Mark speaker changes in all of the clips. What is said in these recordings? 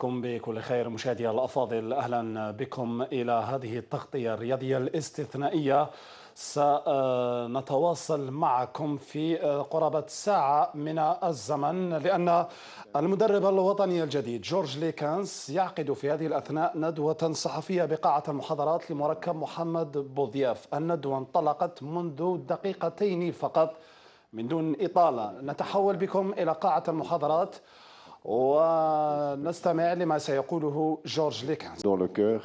Speaker 1: مساكم بكل خير مشاهدي الأفاضل، أهلا بكم إلى هذه التغطية الرياضية الاستثنائية. سنتواصل معكم في قرابة ساعة من الزمن، لأن المدرب الوطني الجديد جورج ليكانس يعقد في هذه الأثناء ندوة صحفية بقاعة المحاضرات لمركب محمد بوضياف. الندوة انطلقت منذ دقيقتين فقط من دون إطالة. نتحول بكم إلى قاعة المحاضرات ونستمع لما سيقوله جورج ليكانس.
Speaker 2: Dans le cœur,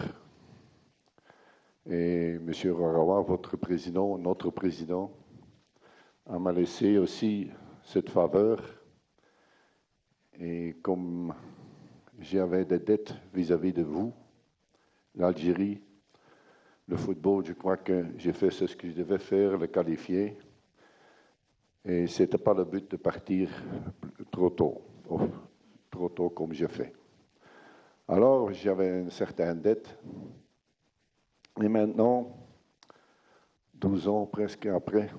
Speaker 2: et M. Rarawa, votre président, notre président, m'a laissé aussi cette faveur. Et comme j'avais des dettes vis-à-vis de vous, l'Algérie, le football, je crois que j'ai fait ce que je devais faire, le qualifier. Et ce n'était pas le but de partir trop tôt comme j'ai fait. Alors, j'avais une certaine dette. Et maintenant, 12 ans presque après,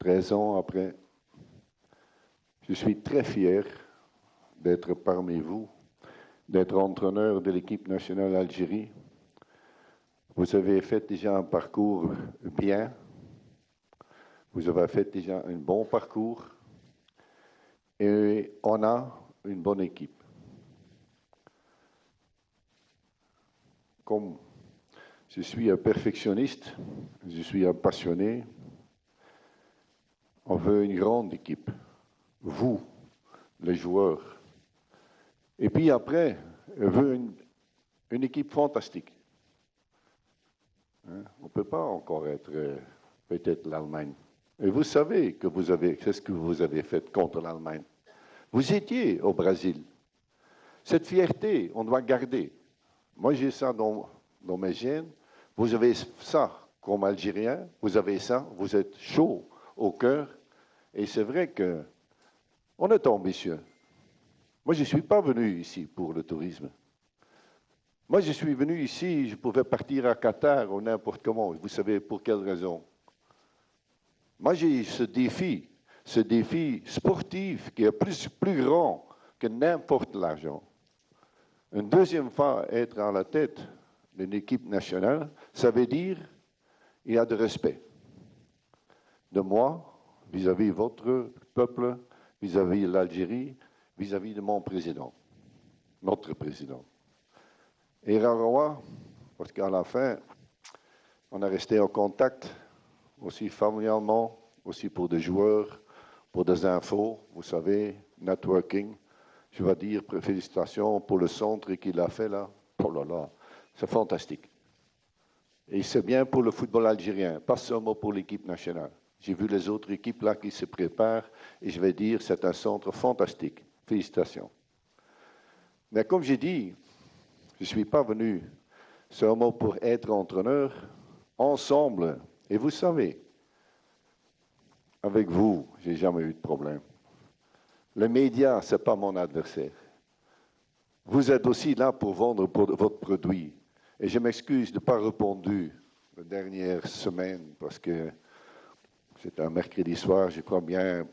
Speaker 2: 13 ans après, je suis très fier d'être parmi vous, d'être entraîneur de l'équipe nationale d'Algérie. Vous avez fait déjà un parcours bien. Vous avez fait déjà un bon parcours. Et on a une bonne équipe. Comme je suis un perfectionniste, je suis un passionné, on veut une grande équipe. Vous, les joueurs. Et puis après, on veut une équipe fantastique. Hein? On ne peut pas encore être peut-être l'Allemagne. Et vous savez que c'est ce que vous avez fait contre l'Allemagne. Vous étiez au Brésil. Cette fierté, on doit garder. Moi, j'ai ça dans mes gènes. Vous avez ça comme Algérien. Vous avez ça. Vous êtes chaud au cœur. Et c'est vrai qu'on est ambitieux. Moi, je ne suis pas venu ici pour le tourisme. Moi, je suis venu ici, je pouvais partir à Qatar ou n'importe comment. Vous savez pour quelle raison? Moi, j'ai ce défi sportif qui est plus grand que n'importe l'argent. Une deuxième fois, être à la tête d'une équipe nationale, ça veut dire qu'il y a de respect de moi vis-à-vis de votre peuple, vis-à-vis de l'Algérie, vis-à-vis de mon président, notre président. Et Rarawa, parce qu'à la fin, on est resté en contact, aussi familialement, aussi pour des joueurs, pour des infos, vous savez, networking. Je vais dire félicitations pour le centre qu'il a fait là. Oh là là, c'est fantastique. Et c'est bien pour le football algérien, pas seulement pour l'équipe nationale. J'ai vu les autres équipes là qui se préparent et je vais dire c'est un centre fantastique. Félicitations. Mais comme j'ai dit, je ne suis pas venu seulement pour être entraîneur. Ensemble, et vous savez, avec vous, je n'ai jamais eu de problème. Les médias, ce n'est pas mon adversaire. Vous êtes aussi là pour vendre votre produit. Et je m'excuse de ne pas répondu la dernière semaine parce que c'était un mercredi soir, je crois bien.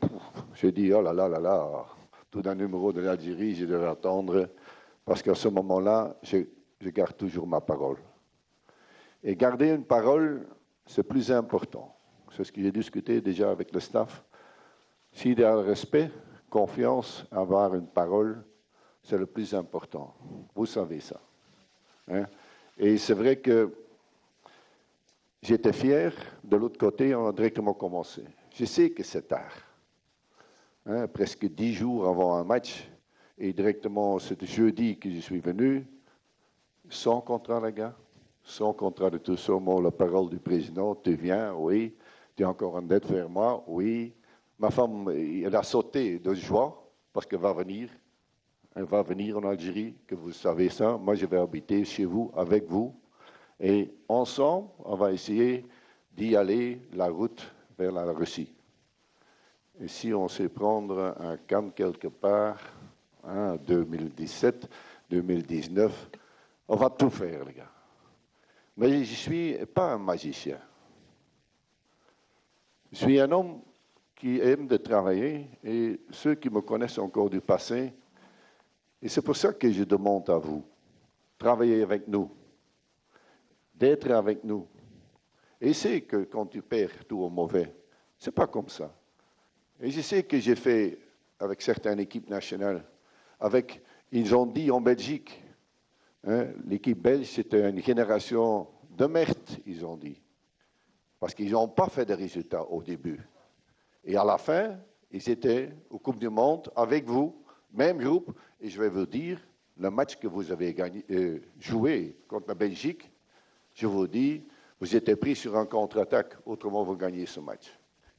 Speaker 2: J'ai dit, oh là là là là, tout un numéro de l'Algérie, je devais attendre. Parce qu'à ce moment-là, je garde toujours ma parole. Et garder une parole, c'est plus important. C'est ce que j'ai discuté déjà avec le staff. S'il y a le respect, confiance, avoir une parole, c'est le plus important. Vous savez ça. Hein? Et c'est vrai que j'étais fier. De l'autre côté, on a directement commencé. Je sais que c'est tard. Hein? Presque 10 jours avant un match. Et directement, c'était jeudi que je suis venu. Sans contrat, les gars. Sans contrat de tout seulement la parole du président. Tu viens, oui. Tu as encore une dette vers moi, oui. Ma femme, elle a sauté de joie parce qu'elle va venir. Elle va venir en Algérie, que vous savez ça. Moi, je vais habiter chez vous, avec vous. Et ensemble, on va essayer d'y aller la route vers la Russie. Et si on sait prendre un camp quelque part, hein, 2017, 2019, on va tout faire, les gars. Mais je ne suis pas un magicien. Je suis un homme qui aime de travailler et ceux qui me connaissent encore du passé, Et c'est pour ça que je demande à vous, travaillez avec nous, d'être avec nous. Et c'est que quand tu perds tout au mauvais, c'est pas comme ça. Et je sais que j'ai fait avec certaines équipes nationales, ils ont dit en Belgique, hein, l'équipe belge, c'était une génération de merde, ils ont dit. Parce qu'ils n'ont pas fait de résultats au début. Et à la fin, ils étaient aux Coupes du Monde avec vous, même groupe. Et je vais vous dire, le match que vous avez joué contre la Belgique, je vous dis, vous étiez pris sur un contre-attaque, autrement vous gagnez ce match.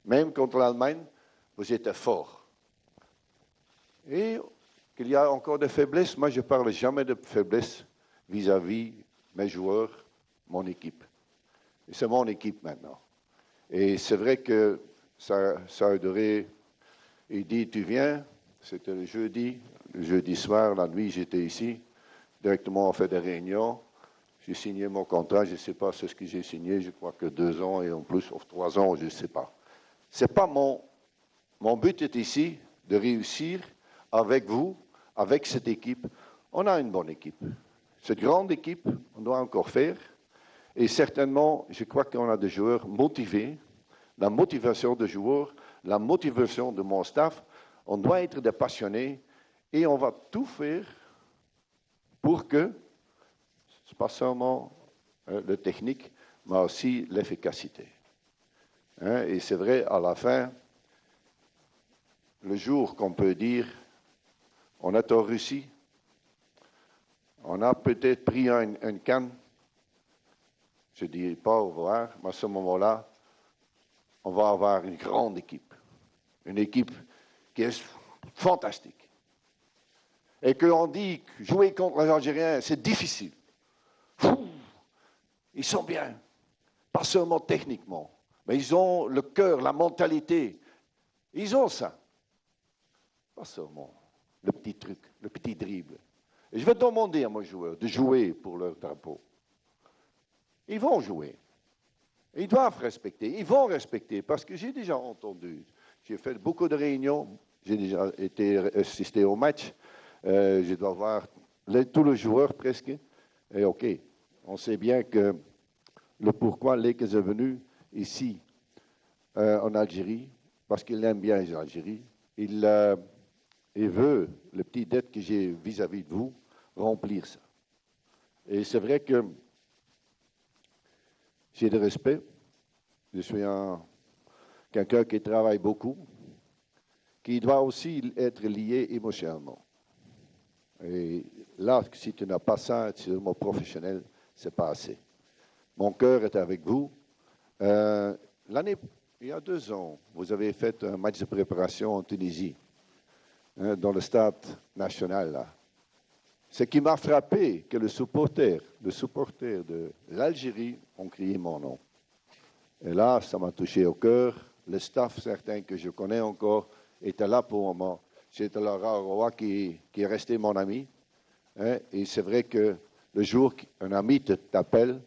Speaker 2: Même contre l'Allemagne, vous étiez fort. Et qu'il y a encore des faiblesses, moi je ne parle jamais de faiblesses vis-à-vis mes joueurs, mon équipe. Et c'est mon équipe maintenant. Et c'est vrai que ça a duré. Il dit, tu viens, c'était le jeudi soir, la nuit, j'étais ici. Directement, on fait des réunions. J'ai signé mon contrat, je ne sais pas ce que j'ai signé, je crois que 2 ans et en plus, 3 ans, je ne sais pas. C'est pas mon but est ici de réussir avec vous, avec cette équipe. On a une bonne équipe. Cette grande équipe, on doit encore faire. Et certainement, je crois qu'on a des joueurs motivés. La motivation des joueurs, la motivation de mon staff, on doit être des passionnés et on va tout faire pour que, ce n'est pas seulement le technique, mais aussi l'efficacité. Hein, et c'est vrai, à la fin, le jour qu'on peut dire, on est en Russie, on a peut-être pris une canne, je ne dis pas au revoir, mais à ce moment-là, on va avoir une grande équipe. Une équipe qui est fantastique. Et qu'on dit que jouer contre les Algériens, c'est difficile. Ils sont bien. Pas seulement techniquement, mais ils ont le cœur, la mentalité. Ils ont ça. Pas seulement le petit truc, le petit dribble. Et je vais demander à mes joueurs de jouer pour leur drapeau. Ils vont jouer. Ils doivent respecter, ils vont respecter, parce que j'ai déjà entendu, j'ai fait beaucoup de réunions, j'ai déjà assisté au match, je dois voir tous les joueurs presque, et ok, on sait bien que le pourquoi Lakers est venu ici en Algérie, parce qu'il aime bien l'Algérie, il veut, le petit dette que j'ai vis-à-vis de vous, remplir ça. Et c'est vrai que j'ai de respect. Je suis quelqu'un qui travaille beaucoup, qui doit aussi être lié émotionnellement. Et là, si tu n'as pas ça, tu es seulement professionnel, ce n'est pas assez. Mon cœur est avec vous. Il y a 2 ans, vous avez fait un match de préparation en Tunisie, hein, dans le stade national, là. Ce qui m'a frappé, que le supporter de l'Algérie ont crié mon nom. Et là, ça m'a touché au cœur. Le staff, certains que je connais encore, était là pour moi. C'était Laura Roy qui est resté mon ami. Hein, et c'est vrai que le jour qu'un ami t'appelle,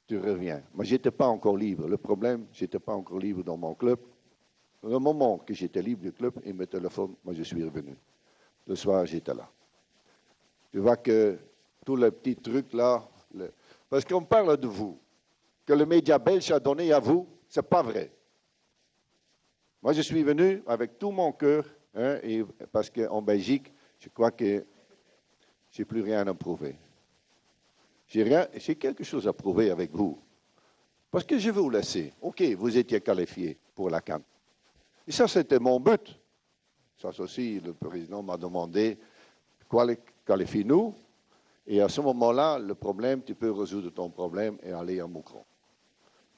Speaker 2: tu reviens. Moi, je n'étais pas encore libre. Le problème, je n'étais pas encore libre dans mon club. Le moment que j'étais libre du club, il me téléphone, moi je suis revenu. Le soir, j'étais là. Tu vois que tous les petits trucs là, parce qu'on parle de vous, que le média belge a donné à vous, ce n'est pas vrai. Moi, je suis venu avec tout mon cœur, hein, parce qu'en Belgique, je crois que je n'ai plus rien à prouver. J'ai quelque chose à prouver avec vous. Parce que je vais vous laisser. OK, vous étiez qualifié pour la CAN. Et ça, c'était mon but. Ça aussi, le président m'a demandé, qualifie-nous. Et à ce moment-là, le problème, tu peux résoudre ton problème et aller à Moucron.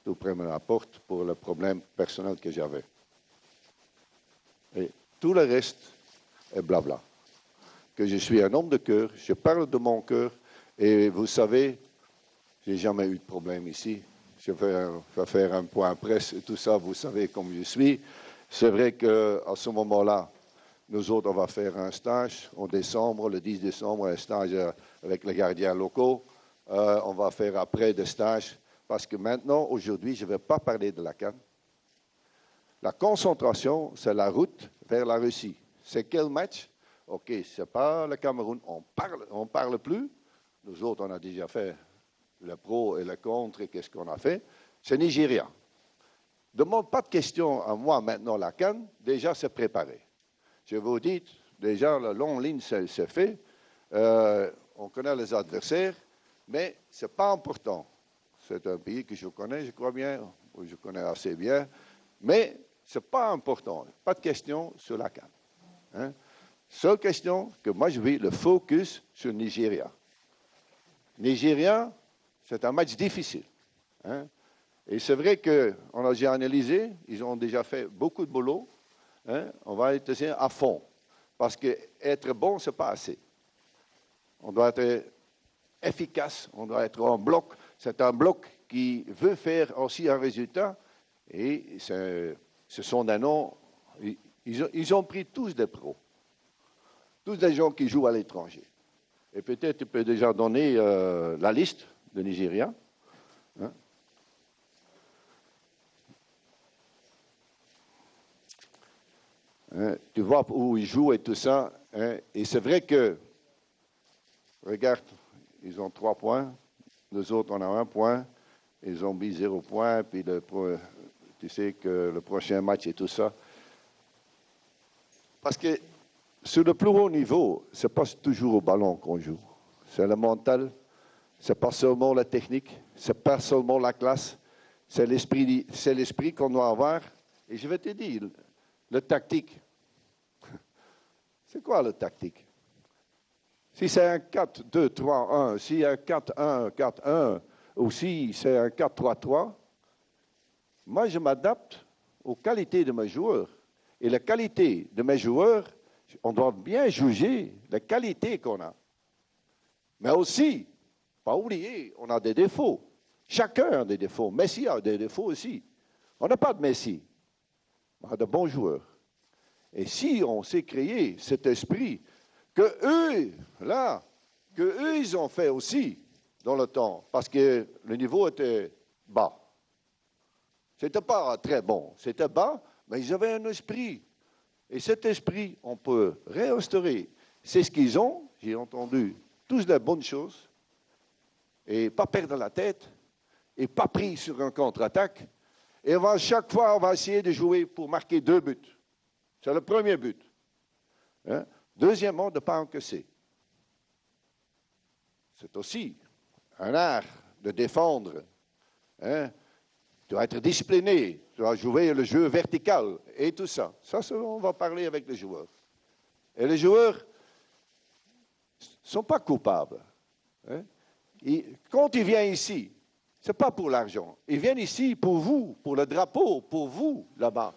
Speaker 2: Tu prends la porte pour le problème personnel que j'avais. Et tout le reste est blabla. Que je suis un homme de cœur, je parle de mon cœur, et vous savez, je n'ai jamais eu de problème ici. Je vais faire un point presse et tout ça, vous savez comme je suis. C'est vrai qu'à ce moment-là, nous autres, on va faire un stage en décembre, le 10 décembre, un stage avec les gardiens locaux. On va faire après des stages, parce que maintenant, aujourd'hui, je ne vais pas parler de la CAN. La concentration, c'est la route vers la Russie. C'est quel match? OK, ce n'est pas le Cameroun, on parle plus. Nous autres, on a déjà fait le pro et le contre, et qu'est-ce qu'on a fait? C'est Nigeria. Demande pas de questions à moi maintenant, la CAN, déjà c'est préparé. Je vous dis, déjà la longue ligne c'est fait, on connaît les adversaires, mais ce n'est pas important. C'est un pays que je connais, je crois bien, ou je connais assez bien, mais ce n'est pas important. Pas de questions sur la CAN. Hein? Seule question que moi je vais le focus sur Nigeria. Nigeria, c'est un match difficile. Hein? Et c'est vrai qu'on a déjà analysé, ils ont déjà fait beaucoup de boulot. Hein? On va être à fond. Parce qu'être bon, ce n'est pas assez. On doit être efficace, on doit être en bloc. C'est un bloc qui veut faire aussi un résultat. Et ce sont des noms, ils ont pris tous des pros. Tous des gens qui jouent à l'étranger. Et peut-être tu peux déjà donner la liste de Nigeria. Hein? Hein? Tu vois où ils jouent et tout ça. Hein? Et c'est vrai que, regarde, ils ont 3 points. Nous autres, on a 1 point. Ils ont mis 0 point. Puis tu sais que le prochain match et tout ça. Parce que sur le plus haut niveau, ce n'est pas toujours au ballon qu'on joue. C'est le mental, ce n'est pas seulement la technique, ce n'est pas seulement la classe, c'est l'esprit qu'on doit avoir. Et je vais te dire, le tactique, c'est quoi le tactique? Si c'est un 4-2-3-1, si c'est un 4-1-4-1, ou si c'est un 4-3-3, moi je m'adapte aux qualités de mes joueurs. Et la qualité de mes joueurs, on doit bien juger la qualité qu'on a. Mais aussi, pas oublier, on a des défauts. Chacun a des défauts. Messi a des défauts aussi. On n'a pas de Messi. On a de bons joueurs. Et si on sait créer cet esprit que eux, ils ont fait aussi dans le temps, parce que le niveau était bas. C'était pas très bon. C'était bas, mais ils avaient un esprit. Et cet esprit, on peut réinstaurer. C'est ce qu'ils ont, j'ai entendu, tous les bonnes choses, et pas perdre la tête, et pas pris sur un contre-attaque. Et chaque fois, on va essayer de jouer pour marquer 2 buts. C'est le premier but. Hein? Deuxièmement, de ne pas encaisser. C'est aussi un art de défendre. Hein? Tu dois être discipliné, tu dois jouer le jeu vertical et tout ça. Ça, on va parler avec les joueurs. Et les joueurs ne sont pas coupables. Hein? Quand ils viennent ici, ce n'est pas pour l'argent. Ils viennent ici pour vous, pour le drapeau, pour vous, là-bas.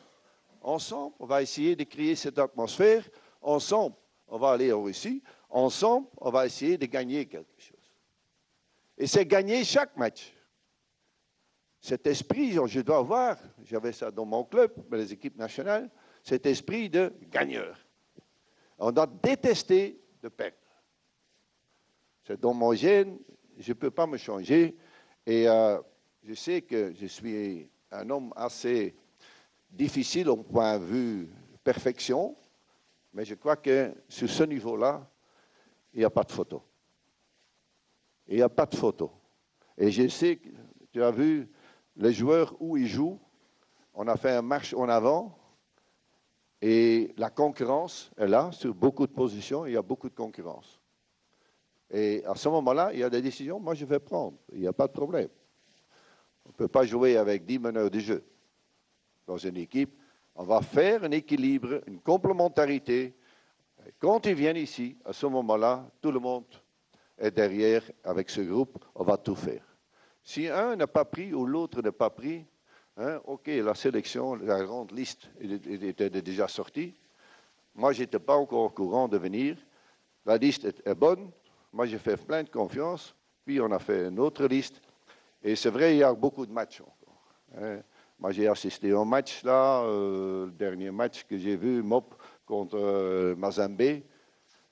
Speaker 2: Ensemble, on va essayer de créer cette atmosphère. Ensemble, on va aller en Russie. Ensemble, on va essayer de gagner quelque chose. Et c'est gagner chaque match. Cet esprit, je dois avoir, j'avais ça dans mon club, les équipes nationales, cet esprit de gagneur. On doit détester de perdre. C'est dans mon gène, je ne peux pas me changer. Et je sais que je suis un homme assez difficile au point de vue perfection, mais je crois que sur ce niveau-là, il n'y a pas de photo. Il n'y a pas de photo. Et je sais que tu as vu les joueurs où ils jouent. On a fait un marche en avant et la concurrence est là. Sur beaucoup de positions, il y a beaucoup de concurrence. Et à ce moment-là, il y a des décisions, moi je vais prendre. Il n'y a pas de problème. On ne peut pas jouer avec 10 meneurs de jeu dans une équipe. On va faire un équilibre, une complémentarité. Et quand ils viennent ici, à ce moment-là, tout le monde est derrière avec ce groupe. On va tout faire. Si un n'a pas pris ou l'autre n'a pas pris, hein, OK, la sélection, la grande liste était déjà sortie. Moi, je n'étais pas encore au courant de venir. La liste est bonne. Moi, j'ai fait plein de confiance. Puis, on a fait une autre liste. Et c'est vrai, il y a beaucoup de matchs encore. Hein. Moi, j'ai assisté au match, là, le dernier match que j'ai vu, MOP contre Mazembe.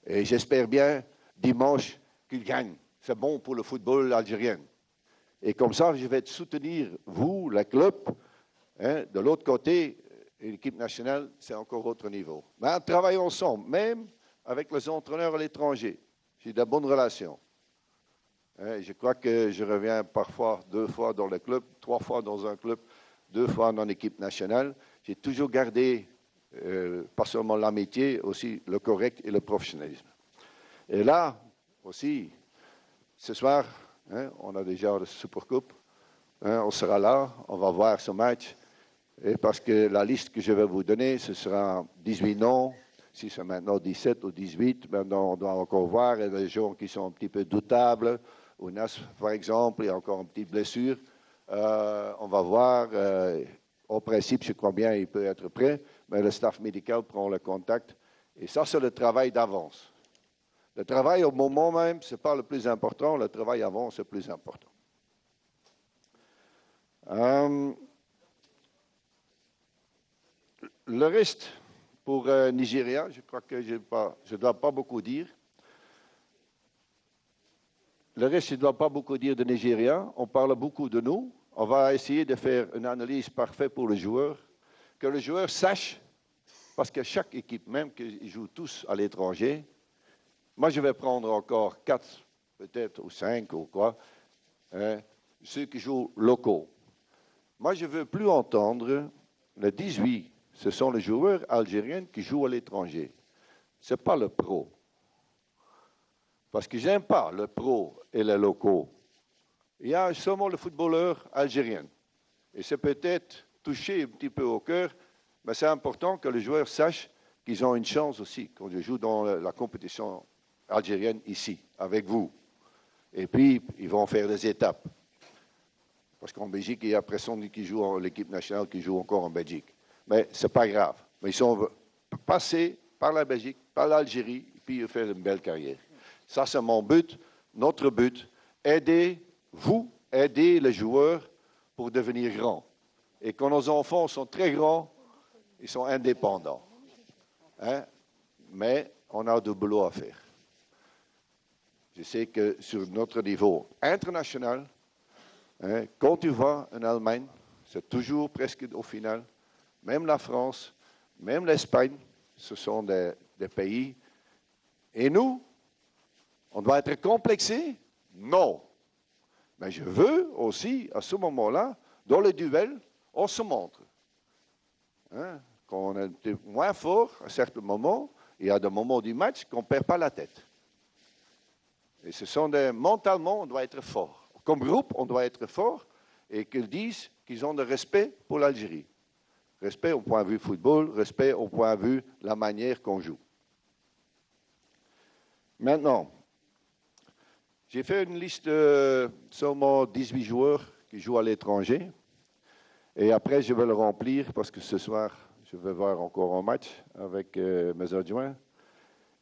Speaker 2: Et j'espère bien, dimanche, qu'il gagne. C'est bon pour le football algérien. Et comme ça, je vais te soutenir, vous, le club. Hein. De l'autre côté, l'équipe nationale, c'est encore autre niveau. Mais travaillons ensemble, même avec les entraîneurs à l'étranger. J'ai de bonnes relations. Je crois que je reviens parfois 2 fois dans le club, 3 fois dans un club, 2 fois dans l'équipe nationale. J'ai toujours gardé, pas seulement l'amitié, aussi le correct et le professionnalisme. Et là, aussi, ce soir, on a déjà la Supercoupe. On sera là, on va voir ce match. Et parce que la liste que je vais vous donner, ce sera 18 noms. Si c'est maintenant 17 ou 18, maintenant on doit encore voir. Il y a des gens qui sont un petit peu doutables. Ounas, par exemple, il y a encore une petite blessure. On va voir. Au principe, je crois bien il peut être prêt, mais le staff médical prend le contact. Et ça, c'est le travail d'avance. Le travail au moment même, ce n'est pas le plus important. Le travail avant, c'est le plus important. Le reste, pour Nigeria, je crois que je ne dois pas beaucoup dire. Le reste, je ne dois pas beaucoup dire de Nigeria. On parle beaucoup de nous. On va essayer de faire une analyse parfaite pour le joueur. Que le joueur sache, parce que chaque équipe, même qu'ils jouent tous à l'étranger, moi je vais prendre encore 4, peut-être, ou 5, ou quoi, ceux qui jouent locaux. Moi, je ne veux plus entendre le 18. Ce sont les joueurs algériens qui jouent à l'étranger. Ce n'est pas le pro. Parce que je n'aime pas le pro et les locaux. Il y a seulement le footballeur algérien. Et c'est peut-être touché un petit peu au cœur, mais c'est important que les joueurs sachent qu'ils ont une chance aussi quand je joue dans la compétition algérienne ici, avec vous. Et puis, ils vont faire des étapes. Parce qu'en Belgique, il y a personne qui joue, l'équipe nationale qui joue encore en Belgique. Mais ce n'est pas grave. Mais ils sont passés par la Belgique, par l'Algérie, et puis ils font une belle carrière. Ça, c'est mon but, notre but. Aider les joueurs pour devenir grands. Et quand nos enfants sont très grands, ils sont indépendants. Mais on a du boulot à faire. Je sais que sur notre niveau international, quand tu vas en Allemagne, c'est toujours presque au final, même la France, même l'Espagne, ce sont des pays. Et nous, on doit être complexé? Non. Mais je veux aussi, à ce moment-là, dans le duel, on se montre. Quand on est moins fort, à certains moments, il y a des moments du match qu'on ne perd pas la tête. Et ce sont mentalement, on doit être fort. Comme groupe, on doit être fort et qu'ils disent qu'ils ont de respect pour l'Algérie. Respect au point de vue football, respect au point de vue la manière qu'on joue. Maintenant, j'ai fait une liste de seulement 18 joueurs qui jouent à l'étranger. Et après, je vais le remplir parce que ce soir, je vais voir encore un match avec mes adjoints.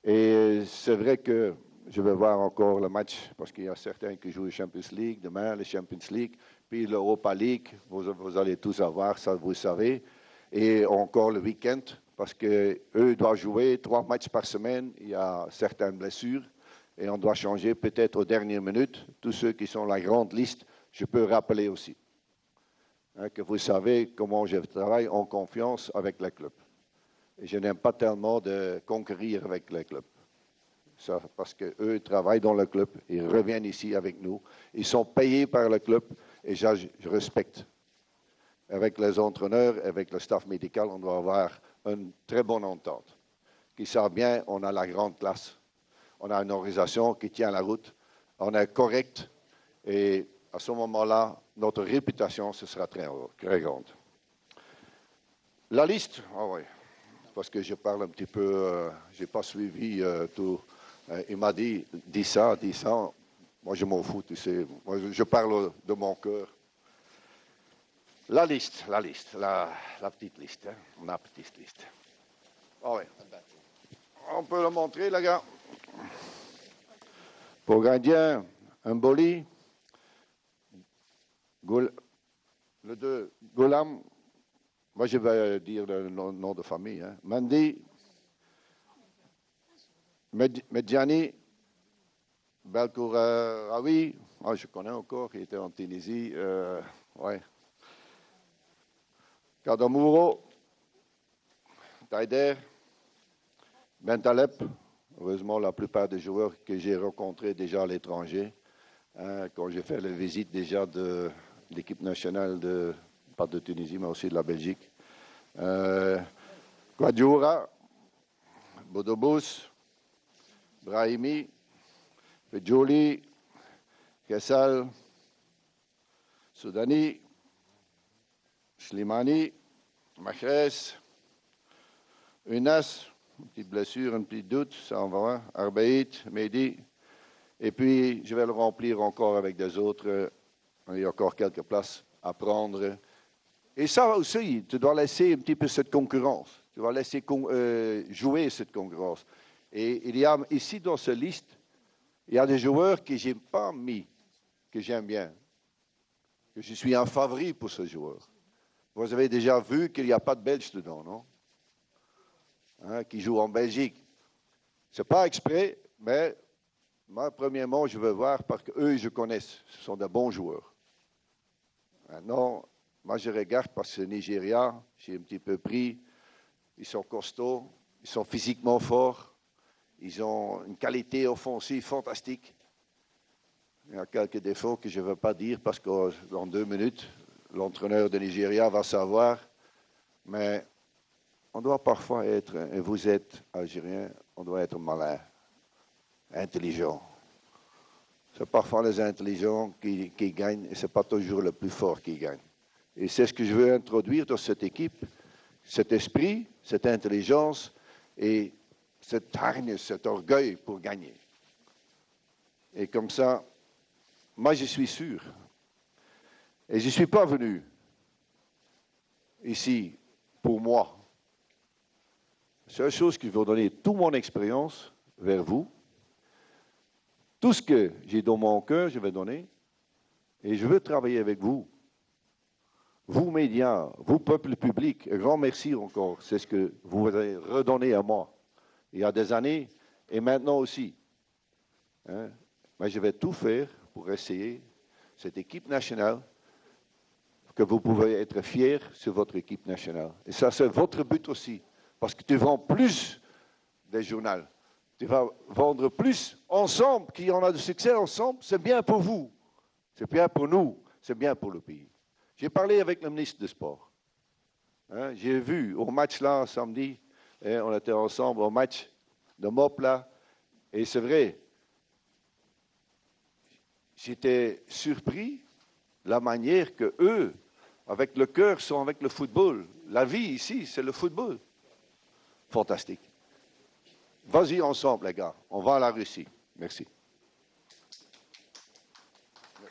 Speaker 2: Et c'est vrai que je vais voir encore le match parce qu'il y a certains qui jouent la Champions League, demain la Champions League, puis l'Europa League, vous allez tous avoir, ça vous savez. Et encore le week-end, parce qu'eux doivent jouer 3 matchs par semaine, il y a certaines blessures, et on doit changer peut-être aux dernières minutes. Tous ceux qui sont la grande liste, je peux rappeler aussi. Que vous savez comment je travaille en confiance avec le club. Et je n'aime pas tellement de conquérir avec le club. Ça, parce qu'eux travaillent dans le club, ils reviennent ici avec nous, ils sont payés par le club, et ça, je respecte. Avec les entraîneurs, avec le staff médical, on doit avoir une très bonne entente. Qui savent bien, on a la grande classe, on a une organisation qui tient la route, on est correct, et à ce moment-là, notre réputation, ce sera très, très grande. La liste, oui, parce que je parle un petit peu, je n'ai pas suivi tout. Il m'a dit, dis ça. Moi, je m'en fous, tu sais. Moi, je parle de mon cœur. La liste, la petite liste. La petite liste. Oh, oui. On peut le montrer, les gars. Pour gardien, Mboli. Le 2, Goulam. Moi, je vais dire le nom de famille. Mandi. Medjani, Belkouraoui, je connais encore, il était en Tunisie. Ouais. Kadamuro, Taider, Bentaleb, Heureusement, la plupart des joueurs que j'ai rencontrés déjà à l'étranger, hein, quand j'ai fait la visite déjà de l'équipe nationale, pas de Tunisie, mais aussi de la Belgique. Guadjoura, Bodobous, Brahimi, Fejoli, Kessal, Soudani, Slimani, Mahrez, Unas, une petite blessure, un petit doute, ça en va, Arbaït, Mehdi. Et puis, je vais le remplir encore avec des autres. Il y a encore quelques places à prendre. Et ça aussi, tu dois laisser un petit peu cette concurrence. Tu dois laisser jouer cette concurrence. Et il y a ici dans cette liste, il y a des joueurs que je n'ai pas mis, que j'aime bien, que je suis un favori pour ce joueur. Vous avez déjà vu qu'il n'y a pas de Belges dedans, non? Hein, qui jouent en Belgique. Ce n'est pas exprès, mais moi, premièrement, je veux voir parce qu'eux, je connais. Ce sont de bons joueurs. Maintenant, moi, je regarde parce que Nigeria, j'ai un petit peu pris. Ils sont costauds, ils sont physiquement forts, ils ont une qualité offensive fantastique. Il y a quelques défauts que je ne veux pas dire parce que dans 2 minutes, l'entraîneur de Nigeria va savoir. Mais on doit parfois être, et vous êtes algérien, on doit être malin, intelligent. C'est parfois les intelligents qui gagnent et ce n'est pas toujours le plus fort qui gagne. Et c'est ce que je veux introduire dans cette équipe, cet esprit, cette intelligence et cette hargne, cet orgueil pour gagner. Et comme ça, moi je suis sûr, et je ne suis pas venu ici pour moi. C'est la chose que je veux donner toute mon expérience vers vous. Tout ce que j'ai dans mon cœur, je vais donner. Et je veux travailler avec vous. Vous, médias, vous, peuple public, un grand merci encore. C'est ce que vous avez redonné à moi. Il y a des années et maintenant aussi. Hein? Mais je vais tout faire pour essayer cette équipe nationale, que vous pouvez être fiers sur votre équipe nationale. Et ça, c'est votre but aussi. Parce que tu vends plus des journaux. Tu vas vendre plus ensemble, qui en a de succès ensemble, c'est bien pour vous. C'est bien pour nous. C'est bien pour le pays. J'ai parlé avec le ministre des Sports. Hein, j'ai vu au match là, samedi, on était ensemble au match de MOP là, et c'est vrai, j'étais surpris de la manière que eux, avec le cœur, sont avec le football. La vie ici, c'est le football. Fantastique. Vas-y ensemble, les gars. On va à la Russie. Merci.